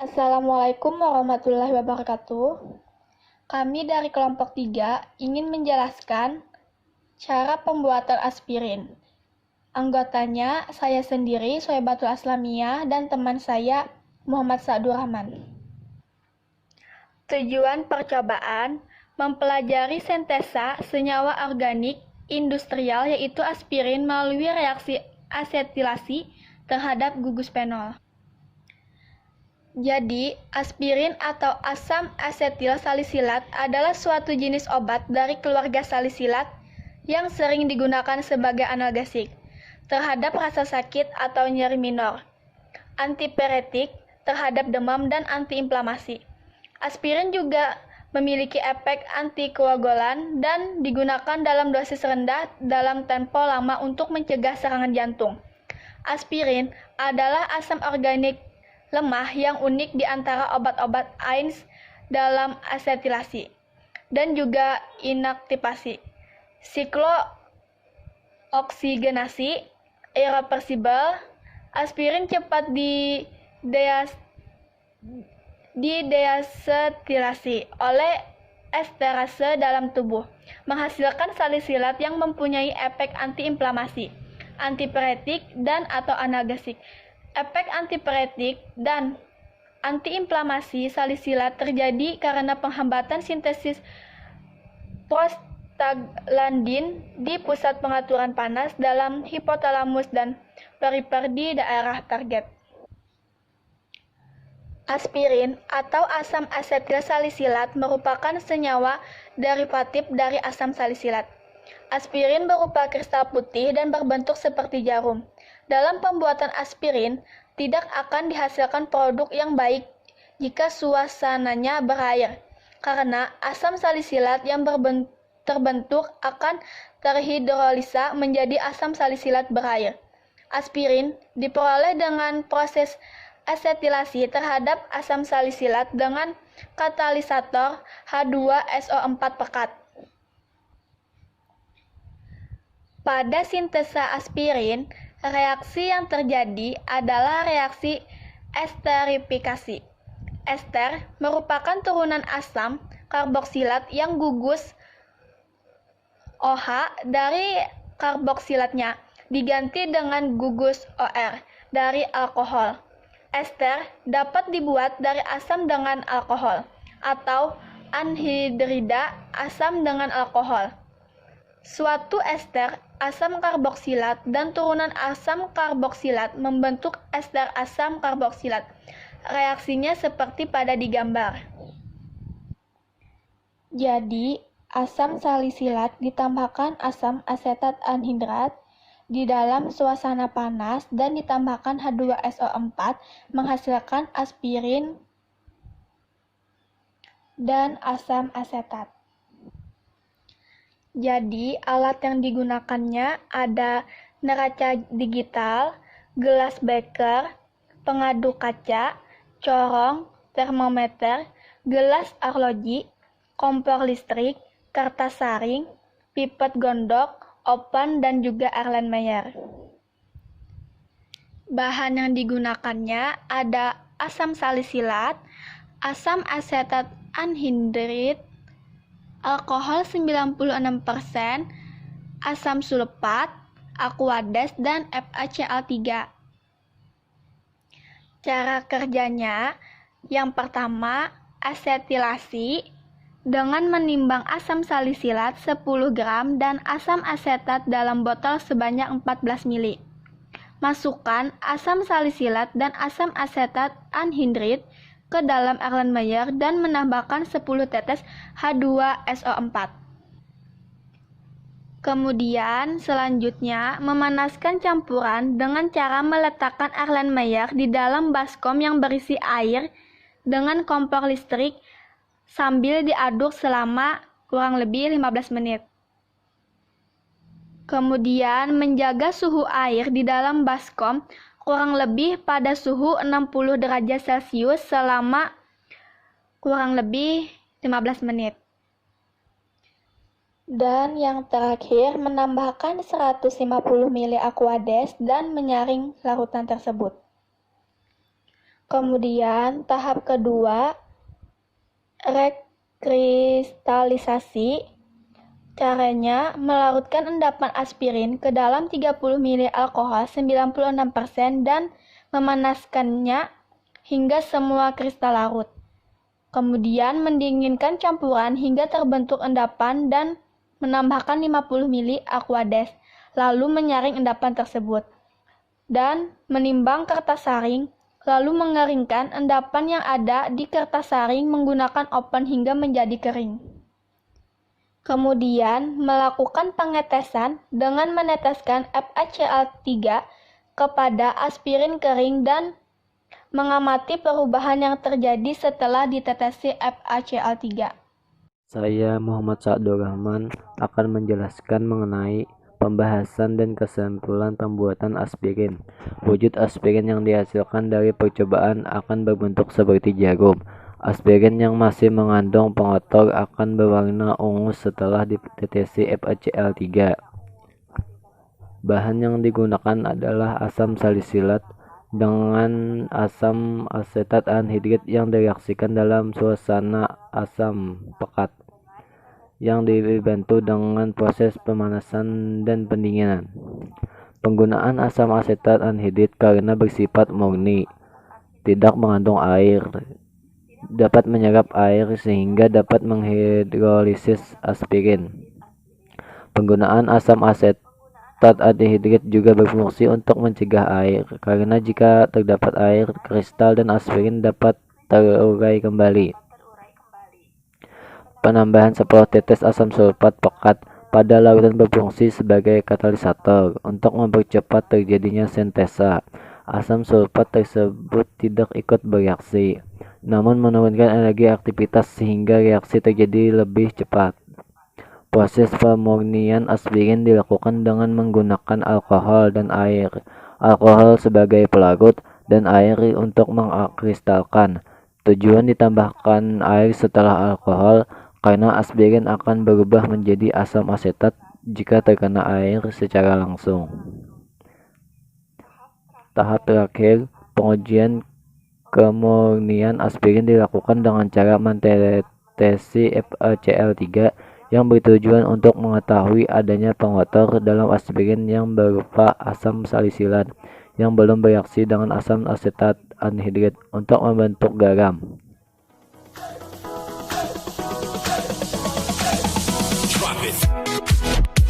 Assalamualaikum warahmatullahi wabarakatuh. Kami dari kelompok 3 ingin menjelaskan cara pembuatan aspirin. Anggotanya saya sendiri, Soebatul Aslamiyah, dan teman saya, Muhammad Sa'dur Rahman. Tujuan percobaan mempelajari sintesa senyawa organik industrial yaitu aspirin melalui reaksi asetilasi terhadap gugus fenol. Jadi, aspirin atau asam asetil salisilat adalah suatu jenis obat dari keluarga salisilat yang sering digunakan sebagai analgesik terhadap rasa sakit atau nyeri minor, antipiretik terhadap demam dan antiinflamasi. Aspirin juga memiliki efek antikoagulan dan digunakan dalam dosis rendah dalam tempo lama untuk mencegah serangan jantung. Aspirin adalah asam organik lemah yang unik di antara obat-obat AINES dalam asetilasi dan juga inaktivasi, siklooksigenasi, irreversibel. Aspirin cepat dideasetilasi oleh esterase dalam tubuh, menghasilkan salisilat yang mempunyai efek antiinflamasi, antipiretik, dan atau analgesik. Efek antipiretik dan antiinflamasi salisilat terjadi karena penghambatan sintesis prostaglandin di pusat pengaturan panas dalam hipotalamus dan perifer di daerah target. Aspirin atau asam asetil salisilat merupakan senyawa derivatif dari asam salisilat. Aspirin berupa kristal putih dan berbentuk seperti jarum. Dalam pembuatan aspirin, tidak akan dihasilkan produk yang baik jika suasananya berair, karena asam salisilat yang terbentuk akan terhidrolisa menjadi asam salisilat berair. Aspirin diperoleh dengan proses asetilasi terhadap asam salisilat dengan katalisator H2SO4 pekat. Pada sintesa aspirin, reaksi yang terjadi adalah reaksi esterifikasi. Ester merupakan turunan asam karboksilat yang gugus OH dari karboksilatnya diganti dengan gugus OR dari alkohol. Ester dapat dibuat dari asam dengan alkohol atau anhidrida asam dengan alkohol. Suatu ester asam karboksilat dan turunan asam karboksilat membentuk ester asam karboksilat. Reaksinya seperti pada digambar. Jadi, asam salisilat ditambahkan asam asetat anhidrat di dalam suasana panas dan ditambahkan H2SO4 menghasilkan aspirin dan asam asetat. Jadi, alat yang digunakannya ada neraca digital, gelas beker, pengaduk kaca, corong, termometer, gelas arloji, kompor listrik, kertas saring, pipet gondok, oven, dan juga Erlenmeyer. Bahan yang digunakannya ada asam salisilat, asam asetat anhidrit, alkohol 96%, asam sulfat, aquades, dan FaCl3. Cara kerjanya, yang pertama, asetilasi dengan menimbang asam salisilat 10 gram dan asam asetat dalam botol sebanyak 14 ml. Masukkan asam salisilat dan asam asetat anhidrit ke dalam Erlenmeyer dan menambahkan 10 tetes H2SO4. Kemudian selanjutnya memanaskan campuran dengan cara meletakkan Erlenmeyer di dalam baskom yang berisi air dengan kompor listrik sambil diaduk selama kurang lebih 15 menit. Kemudian menjaga suhu air di dalam baskom kurang lebih pada suhu 60 derajat Celcius selama kurang lebih 15 menit. Dan yang terakhir, menambahkan 150 ml aquades dan menyaring larutan tersebut. Kemudian tahap kedua, rekristalisasi. Caranya, melarutkan endapan aspirin ke dalam 30 ml alkohol 96% dan memanaskannya hingga semua kristal larut. Kemudian mendinginkan campuran hingga terbentuk endapan dan menambahkan 50 ml Aquades, lalu menyaring endapan tersebut. Dan menimbang kertas saring, lalu mengeringkan endapan yang ada di kertas saring menggunakan oven hingga menjadi kering. Kemudian, melakukan pengetesan dengan meneteskan FaCl3 kepada aspirin kering dan mengamati perubahan yang terjadi setelah ditetesi FaCl3. Saya Muhammad Sa'dur Rahman akan menjelaskan mengenai pembahasan dan kesimpulan pembuatan aspirin. Wujud aspirin yang dihasilkan dari percobaan akan berbentuk seperti jarum. Aspirin yang masih mengandung pengotor akan berwarna ungu setelah ditetesi FaCl3. Bahan yang digunakan adalah asam salisilat dengan asam asetat anhidrit yang direaksikan dalam suasana asam pekat yang dibantu dengan proses pemanasan dan pendinginan. Penggunaan asam asetat anhidrit karena bersifat murni, tidak mengandung air, dapat menyerap air sehingga dapat menghidrolisis aspirin. Penggunaan asam asetat anhidrit juga berfungsi untuk mencegah air, karena jika terdapat air, kristal dan aspirin dapat terurai kembali. Penambahan 10 tetes asam sulfat pekat pada larutan berfungsi sebagai katalisator untuk mempercepat terjadinya sintesa. Asam sulfat tersebut tidak ikut bereaksi, namun menurunkan energi aktivitas sehingga reaksi terjadi lebih cepat. Proses pemurnian aspirin dilakukan dengan menggunakan alkohol dan air. Alkohol sebagai pelarut dan air untuk mengkristalkan. Tujuan ditambahkan air setelah alkohol karena aspirin akan berubah menjadi asam asetat jika terkena air secara langsung. Tahap terakhir, pengujian kemurnian aspirin dilakukan dengan cara mentetesi FaCl3 yang bertujuan untuk mengetahui adanya pengotor dalam aspirin yang berupa asam salisilat yang belum bereaksi dengan asam asetat anhidrit untuk membentuk garam. Drop it.